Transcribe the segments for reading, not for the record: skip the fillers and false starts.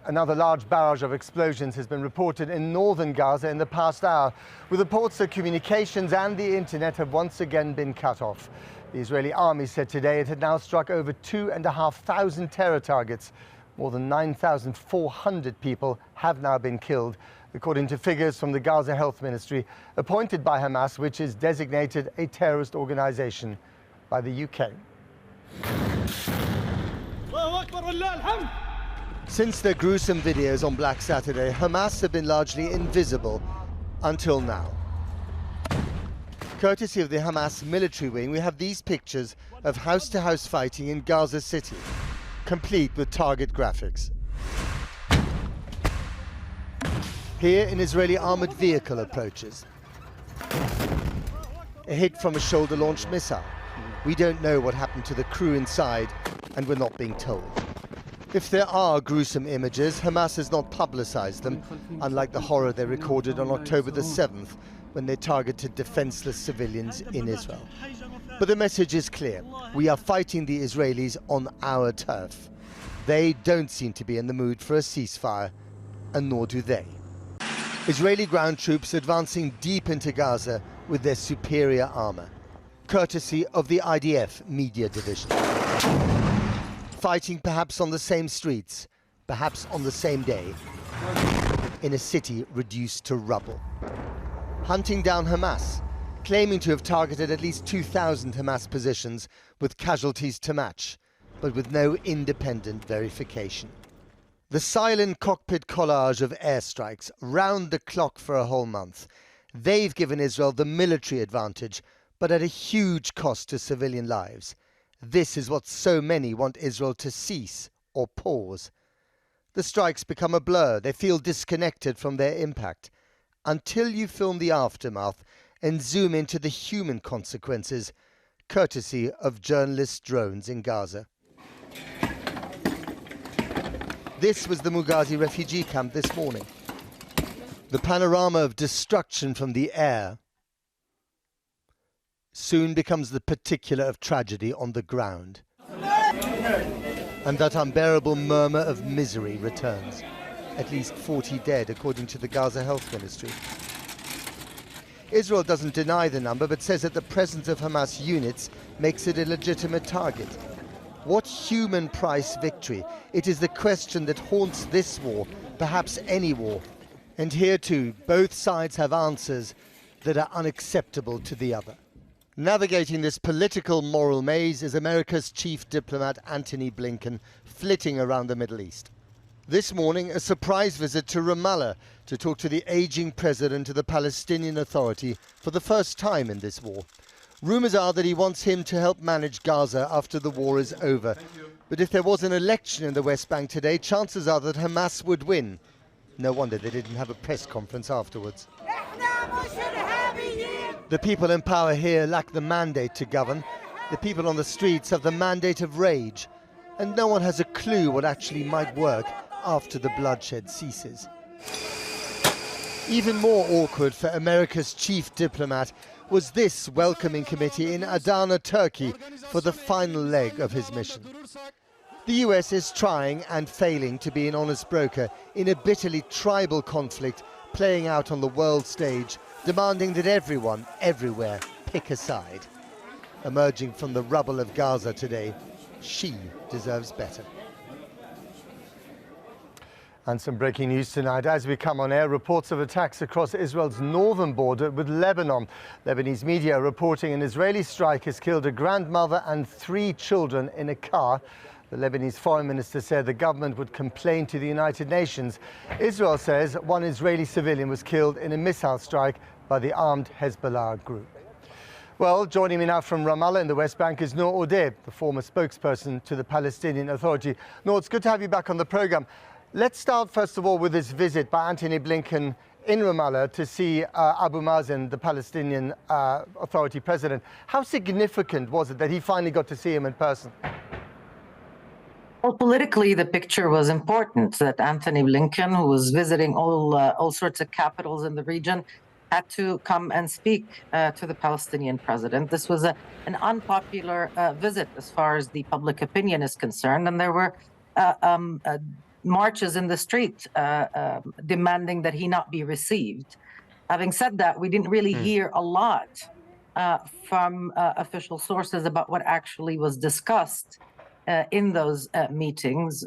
Another large barrage of explosions has been reported in northern Gaza in the past hour, with reports that communications and the internet have once again been cut off. The Israeli army said today it had now struck over 2,500 terror targets. More than 9,400 people have now been killed, according to figures from the Gaza Health Ministry, appointed by Hamas, which is designated a terrorist organization by the UK. Since their gruesome videos on Black Saturday, Hamas have been largely invisible until now. Courtesy of the Hamas military wing, we have these pictures of house-to-house fighting in Gaza City, complete with target graphics. Here, an Israeli armored vehicle approaches. A hit from a shoulder-launched missile. We don't know what happened to the crew inside, and we're not being told. If there are gruesome images, Hamas has not publicized them, unlike the horror they recorded on October the 7th, when they targeted defenseless civilians in Israel. But the message is clear. We are fighting the Israelis on our turf. They don't seem to be in the mood for a ceasefire, and nor do they. Israeli ground troops advancing deep into Gaza with their superior armor, courtesy of the IDF media division. Fighting perhaps on the same streets, perhaps on the same day, in a city reduced to rubble. Hunting down Hamas, claiming to have targeted at least 2,000 Hamas positions with casualties to match, but with no independent verification. The silent cockpit collage of airstrikes, round the clock for a whole month. They've given Israel the military advantage, but at a huge cost to civilian lives. This is what so many want Israel to cease or pause. The strikes become a blur. They feel disconnected from their impact. Until you film the aftermath and zoom into the human consequences, courtesy of journalist drones in Gaza. This was the Mugazi refugee camp this morning. The panorama of destruction from the air soon becomes the particular of tragedy on the ground. And that unbearable murmur of misery returns. At least 40 dead, according to the Gaza Health Ministry. Israel doesn't deny the number, but says that the presence of Hamas units makes it a legitimate target. What human price victory? It is the question that haunts this war, perhaps any war. And here too, both sides have answers that are unacceptable to the other. Navigating this political moral maze is America's chief diplomat Antony Blinken, flitting around the Middle East. This morning, a surprise visit to Ramallah to talk to the aging president of the Palestinian Authority for the first time in this war. Rumours are that he wants him to help manage Gaza after the war is over. But if there was an election in the West Bank today, chances are that Hamas would win. No wonder they didn't have a press conference afterwards. The people in power here lack the mandate to govern. The people on the streets have the mandate of rage. And no one has a clue what actually might work after the bloodshed ceases. Even more awkward for America's chief diplomat was this welcoming committee in Adana, Turkey, for the final leg of his mission. The US is trying and failing to be an honest broker in a bitterly tribal conflict playing out on the world stage, demanding that everyone, everywhere, pick a side. Emerging from the rubble of Gaza today, she deserves better. And some breaking news tonight. As we come on air, reports of attacks across Israel's northern border with Lebanon. Lebanese media reporting an Israeli strike has killed a grandmother and 3 children in a car. The Lebanese foreign minister said the government would complain to the United Nations. Israel says one Israeli civilian was killed in a missile strike by the armed Hezbollah group. Well, joining me now from Ramallah in the West Bank is Noor Odeh, the former spokesperson to the Palestinian Authority. Noor, it's good to have you back on the programme. Let's start, first of all, with this visit by Antony Blinken in Ramallah to see Abu Mazen, the Palestinian Authority president. How significant was it that he finally got to see him in person? Well, politically, the picture was important that Antony Blinken, who was visiting all sorts of capitals in the region, had to come and speak to the Palestinian president. This was an unpopular visit as far as the public opinion is concerned, and there were marches in the street demanding that he not be received. Having said that, we didn't really hear a lot from official sources about what actually was discussed in those meetings.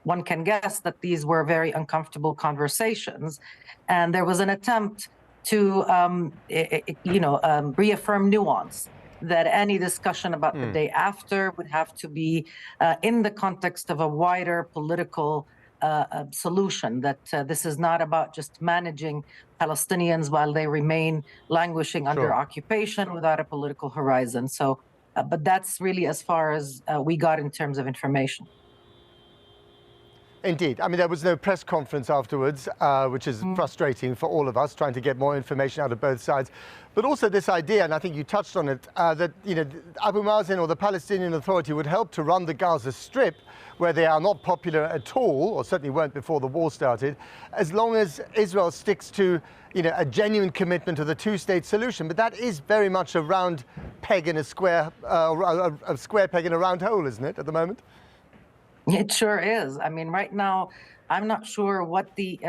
One can guess that these were very uncomfortable conversations, and there was an attempt to, reaffirm nuance, that any discussion about the day after would have to be in the context of a wider political solution, that this is not about just managing Palestinians while they remain languishing under occupation without a political horizon. So, but that's really as far as we got in terms of information. Indeed. I mean, there was no press conference afterwards, which is frustrating for all of us, trying to get more information out of both sides. But also this idea, and I think you touched on it, that Abu Mazen or the Palestinian Authority would help to run the Gaza Strip, where they are not popular at all, or certainly weren't before the war started, as long as Israel sticks to a genuine commitment to the two-state solution. But that is very much a round peg in a square peg in a round hole, isn't it, at the moment? It sure is. I mean, right now, I'm not sure what the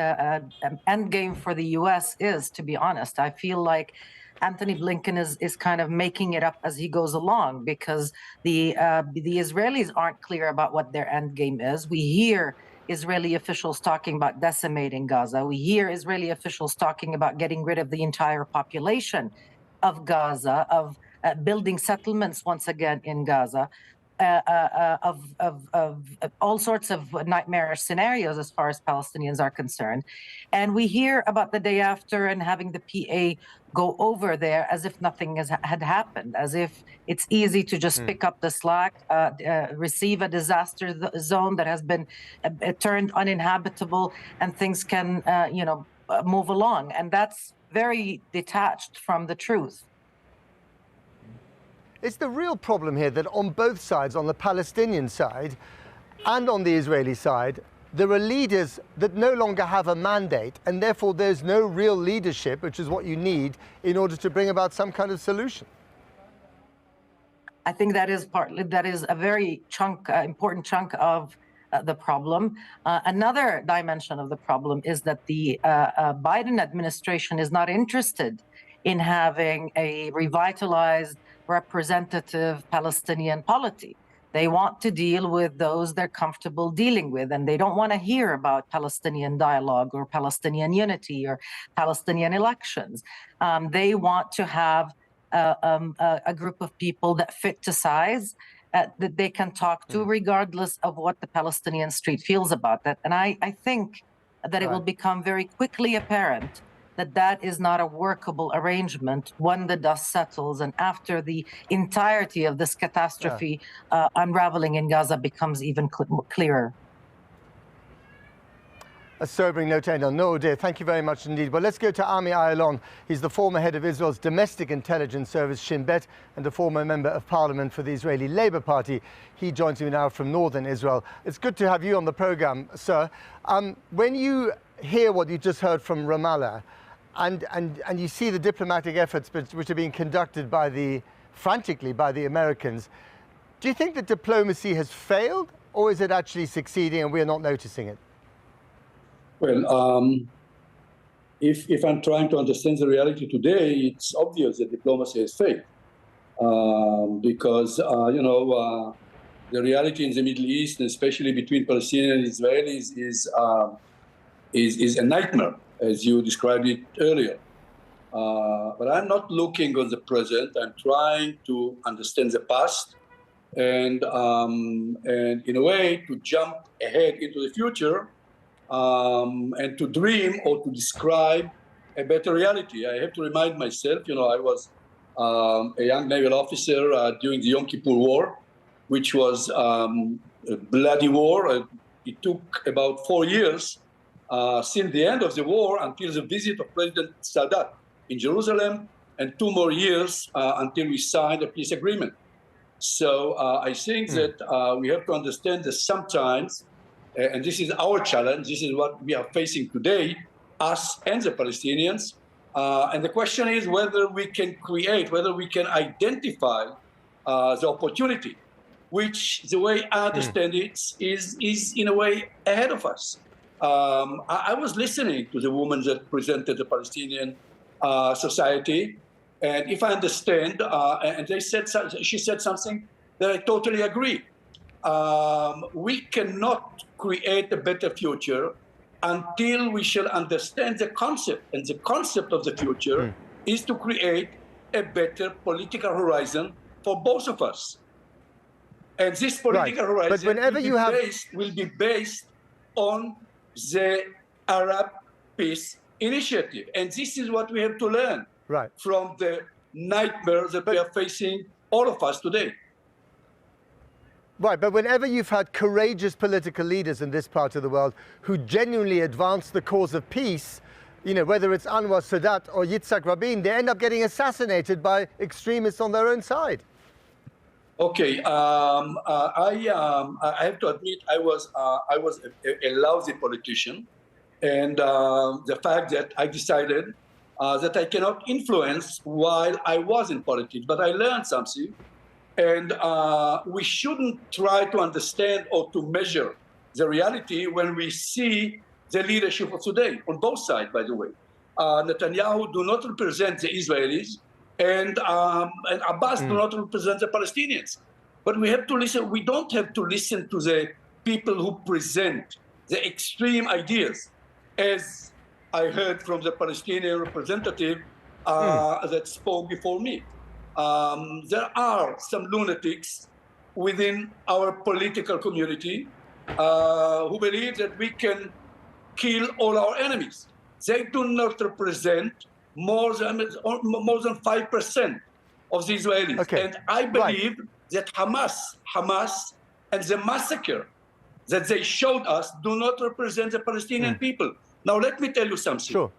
end game for the U.S. is, to be honest. I feel like Anthony Blinken is kind of making it up as he goes along, because the Israelis aren't clear about what their end game is. We hear Israeli officials talking about decimating Gaza. We hear Israeli officials talking about getting rid of the entire population of Gaza, of building settlements once again in Gaza. Of all sorts of nightmarish scenarios as far as Palestinians are concerned. And we hear about the day after and having the PA go over there as if nothing had happened, as if it's easy to just pick up the slack, receive a disaster zone that has been turned uninhabitable, and things can, move along. And that's very detached from the truth. It's the real problem here that on both sides, on the Palestinian side and on the Israeli side, there are leaders that no longer have a mandate, and therefore there's no real leadership, which is what you need in order to bring about some kind of solution. I think that is a very important chunk of the problem. Another dimension of the problem is that the Biden administration is not interested in having a revitalized, representative Palestinian polity. They want to deal with those they're comfortable dealing with, and they don't want to hear about Palestinian dialogue or Palestinian unity or Palestinian elections. They want to have a group of people that fit to size, that they can talk to, regardless of what the Palestinian street feels about that. And I think that it will become very quickly apparent that that is not a workable arrangement when the dust settles and after the entirety of this catastrophe unraveling in Gaza becomes even clearer. A sobering note to end on. No, dear, thank you very much indeed. Well, let's go to Ami Ayalon. He's the former head of Israel's domestic intelligence service, Shin Bet, and a former member of parliament for the Israeli Labour Party. He joins me now from northern Israel. It's good to have you on the program, sir. When you hear what you just heard from Ramallah, and you see the diplomatic efforts which are being conducted frantically by the Americans, do you think that diplomacy has failed, or is it actually succeeding and we're not noticing it? Well, if I'm trying to understand the reality today, it's obvious that diplomacy has failed, because the reality in the Middle East, especially between Palestinians and Israelis, is a nightmare, as you described it earlier. But I'm not looking on the present. I'm trying to understand the past, and in a way to jump ahead into the future, and to dream or to describe a better reality. I have to remind myself, I was a young naval officer during the Yom Kippur War, which was a bloody war. It took about 4 years since the end of the war until the visit of President Sadat in Jerusalem, and 2 more years until we signed a peace agreement. So I think that we have to understand that sometimes, and this is our challenge, this is what we are facing today, us and the Palestinians. And the question is whether we can identify the opportunity which, the way I understand it, is in a way ahead of us. I was listening to the woman that presented the Palestinian society, and if I understand, and she said something that I totally agree. We cannot create a better future until we shall understand the concept, and the concept of the future is to create a better political horizon for both of us. And this political horizon will be based on the Arab Peace Initiative. And this is what we have to learn from the nightmare that we are facing, all of us today. Right, but whenever you've had courageous political leaders in this part of the world who genuinely advance the cause of peace, you know, whether it's Anwar Sadat or Yitzhak Rabin, they end up getting assassinated by extremists on their own side. Okay, I have to admit I was a lousy politician, and the fact that I decided that I cannot influence while I was in politics, but I learned something. And we shouldn't try to understand or to measure the reality when we see the leadership of today, on both sides, by the way. Netanyahu do not represent the Israelis, and Abbas do not represent the Palestinians. But we have to listen. We don't have to listen to the people who present the extreme ideas, as I heard from the Palestinian representative that spoke before me. There are some lunatics within our political community who believe that we can kill all our enemies. They do not represent more than 5% of the Israelis. Okay. And I believe that Hamas and the massacre that they showed us do not represent the Palestinian people. Now, let me tell you something. Sure.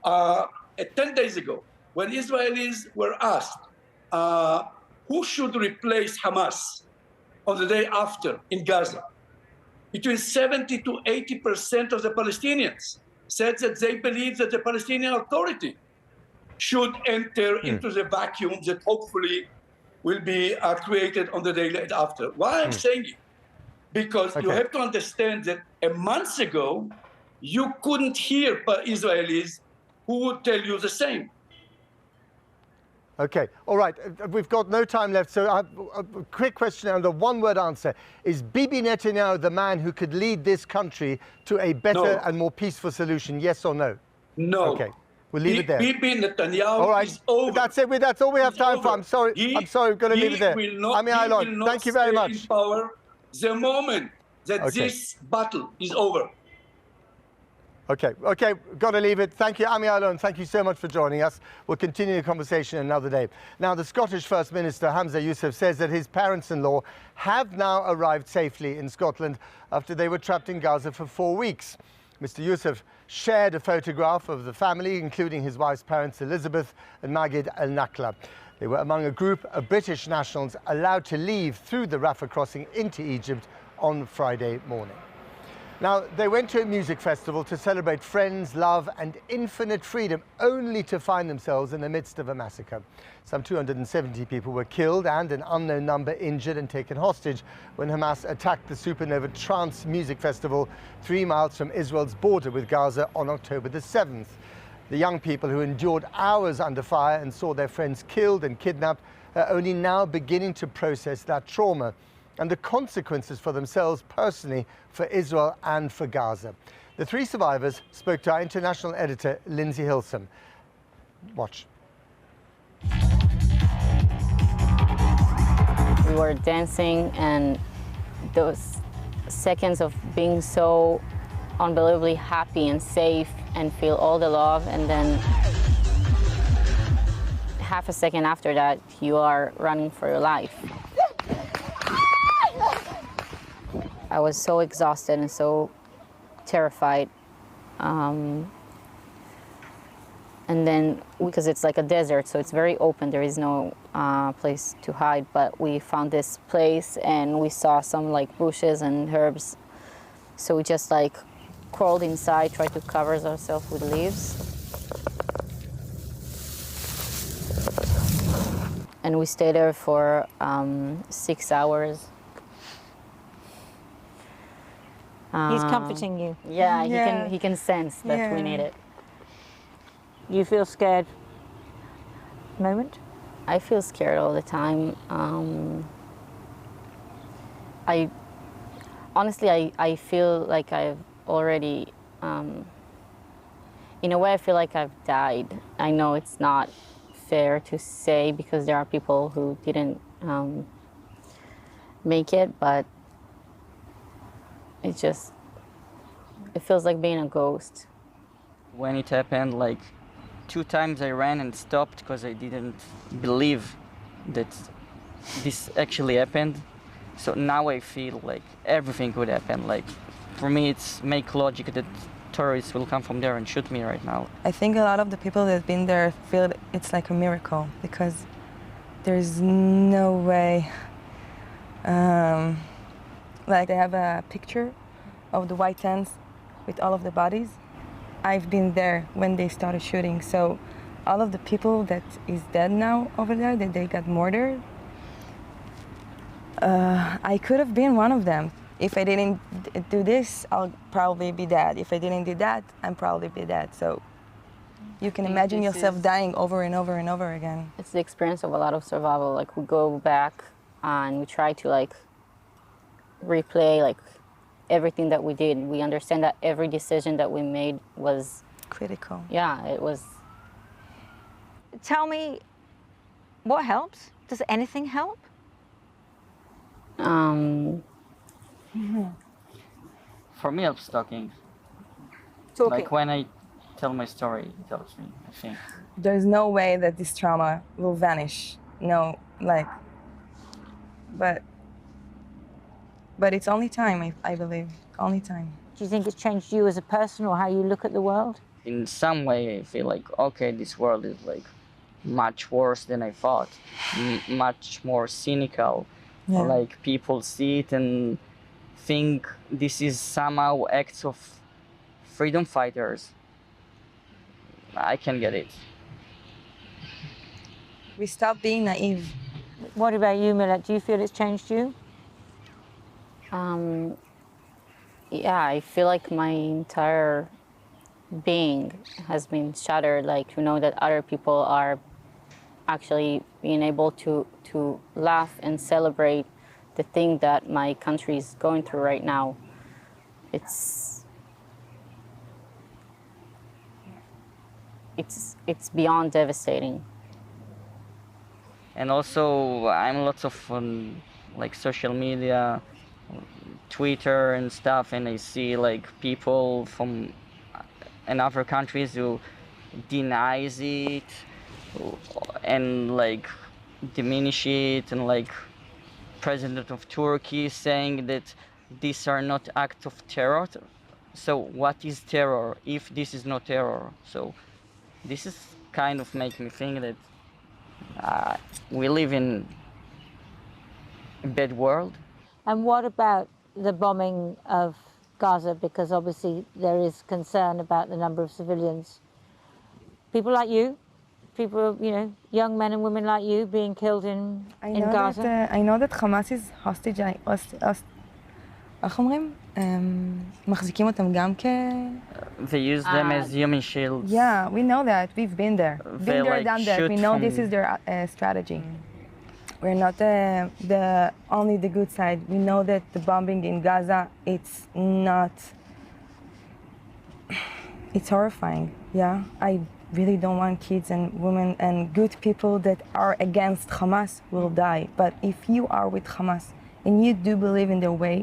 10 days ago, when Israelis were asked who should replace Hamas on the day after in Gaza, between 70 to 80% of the Palestinians said that they believe that the Palestinian Authority should enter into the vacuum that hopefully will be created on the day after. Why I'm saying it? Because you have to understand that a month ago, you couldn't hear Israelis who would tell you the same. Okay, all right, we've got no time left, so a quick question and a one-word answer. Is Bibi Netanyahu the man who could lead this country to a better and more peaceful solution, yes or no? No. Okay, we'll leave it there. Bibi Netanyahu is over. That's it, that's all we have time for. I'm sorry, we're going to leave it there. Ami Aylon, thank you very much. In power the moment that this battle is over. Okay, got to leave it. Thank you, Ami Aylon. Thank you so much for joining us. We'll continue the conversation another day. Now, the Scottish First Minister, Hamza Yousaf, says that his parents-in-law have now arrived safely in Scotland after they were trapped in Gaza for 4 weeks. Mr. Yousaf shared a photograph of the family, including his wife's parents, Elizabeth and Magid Al-Nakla. They were among a group of British nationals allowed to leave through the Rafah crossing into Egypt on Friday morning. Now, they went to a music festival to celebrate friends, love and infinite freedom, only to find themselves in the midst of a massacre. Some 270 people were killed and an unknown number injured and taken hostage when Hamas attacked the Supernova Trance Music Festival 3 miles from Israel's border with Gaza on October the 7th. The young people who endured hours under fire and saw their friends killed and kidnapped are only now beginning to process that trauma and the consequences for themselves personally, for Israel and for Gaza. The 3 survivors spoke to our international editor, Lindsay Hilson. Watch. We were dancing, and those seconds of being so unbelievably happy and safe and feel all the love, and then half a second after that, you are running for your life. I was so exhausted and so terrified. And then, because it's like a desert, so it's very open, there is no place to hide, but we found this place and we saw some like bushes and herbs. So we just like crawled inside, tried to cover ourselves with leaves. And we stayed there for 6 hours. He's comforting you. Yeah, Yeah. he can sense that we Yeah. need it. You feel scared? Moment? I feel scared all the time. I honestly, I feel like I've already, in a way, I feel like I've died. I know it's not fair to say because there are people who didn't make it, but it feels like being a ghost. When it happened, like 2 times I ran and stopped because I didn't believe that this actually happened. So now I feel like everything could happen. Like for me, it's make logic that terrorists will come from there and shoot me right now. I think a lot of the people that have been there feel it's like a miracle because there's no way. Like they have a picture of the white tents with all of the bodies. I've been there when they started shooting, so all of the people that is dead now over there, that they got murdered, I could have been one of them. If I didn't do this, I'll probably be dead. If I didn't do that, I'm probably be dead. So you can imagine yourself dying over and over and over again. It's the experience of a lot of survival. Like we go back and we try to like replay like everything that we did. We understand that every decision that we made was Critical. yeah, it was. Tell me, what helps? Does anything help? For me, helps talking. Talking. Like when I tell my story, it helps me, I think. There's no way that this trauma will vanish. No, like, but it's only time, I believe. Only time. Do you think it's changed you as a person or how you look at the world? In some way, I feel like, okay, this world is like much worse than I thought, much more cynical. Yeah. Like people see it and think this is somehow acts of freedom fighters. I can get it. We stop being naive. What about you, Millet? Do you feel it's changed you? Yeah, I feel like my entire being has been shattered. Like to know that other people are actually being able to laugh and celebrate the thing that my country is going through right now. It's beyond devastating. And also, I'm lots of on like social media, Twitter and stuff, and I see like people from in other countries who denies it and like diminish it, and like president of Turkey saying that these are not acts of terror. So what is terror if this is not terror? So this is kind of making me think that we live in a bad world. And what about the bombing of Gaza? Because obviously there is concern about the number of civilians. People like you, people, you know, young men and women like you being killed in Gaza. I know that Hamas is hostage. איך אומרים? מחזיקים אותם גם They use them as human shields. Yeah, we know that. We've been there. Been there, like, done that. We shoot know from- this is their strategy. We're not the only the good side. We know that the bombing in Gaza, it's not. It's horrifying. Yeah, I really don't want kids and women and good people that are against Hamas will die. But if you are with Hamas and you do believe in their way,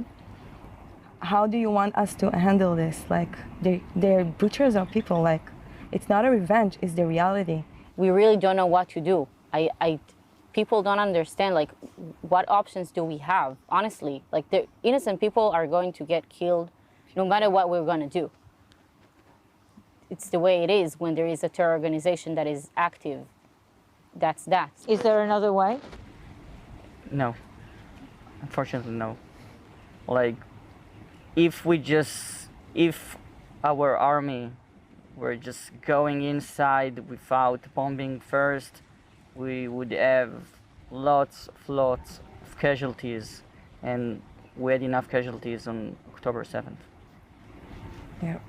how do you want us to handle this? Like, they're butchers of people. Like, it's not a revenge, it's the reality. We really don't know what to do. People don't understand, like, what options do we have, honestly? Like, the innocent people are going to get killed no matter what we're going to do. It's the way it is when there is a terror organization that is active. That's that. Is there another way? No, unfortunately, no. Like, if our army were just going inside without bombing first, we would have lots of casualties, and we had enough casualties on October 7th. Yeah.